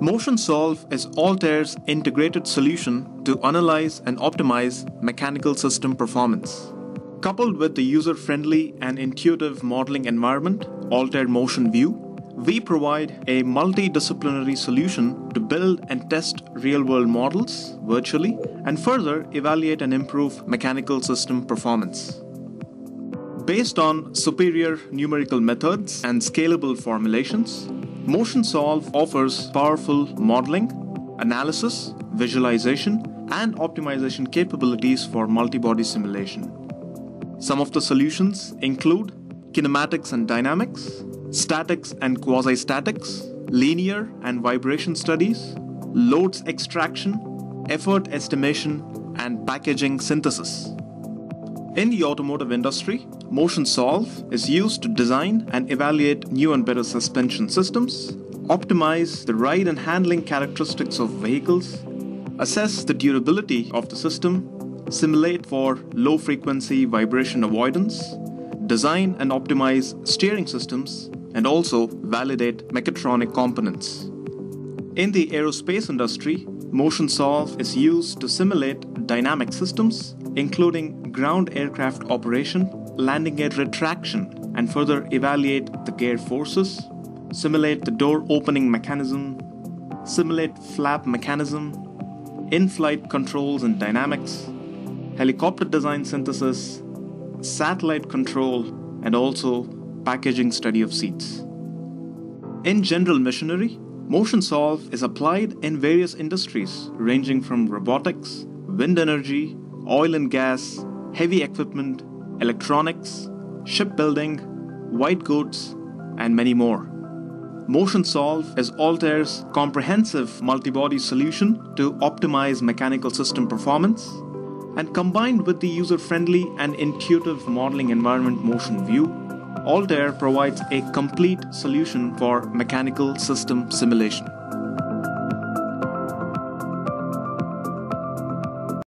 Motionsolve is Altair's integrated solution to analyze and optimize mechanical system performance. Coupled with the user-friendly and intuitive modeling environment, Altair Motion View, we provide a multidisciplinary solution to build and test real-world models virtually and further evaluate and improve mechanical system performance. Based on superior numerical methods and scalable formulations, Motionsolve offers powerful modeling, analysis, visualization, and optimization capabilities for multi-body simulation. Some of the solutions include kinematics and dynamics, statics and quasi-statics, linear and vibration studies, loads extraction, effort estimation, and packaging synthesis. In the automotive industry, Motionsolve is used to design and evaluate new and better suspension systems, optimize the ride and handling characteristics of vehicles, assess the durability of the system, simulate for low-frequency vibration avoidance, design and optimize steering systems, and also validate mechatronic components. In the aerospace industry, Motionsolve is used to simulate dynamic systems, including ground aircraft operation, landing gear retraction, and further evaluate the gear forces, simulate the door opening mechanism, simulate flap mechanism, in-flight controls and dynamics, helicopter design synthesis, satellite control, and also packaging study of seats. In general machinery, Motionsolve is applied in various industries ranging from robotics, wind energy, oil and gas, heavy equipment, electronics, shipbuilding, white goods, and many more. Motionsolve is Altair's comprehensive multi-body solution to optimize mechanical system performance, and combined with the user-friendly and intuitive modeling environment Motion View, Altair provides a complete solution for mechanical system simulation.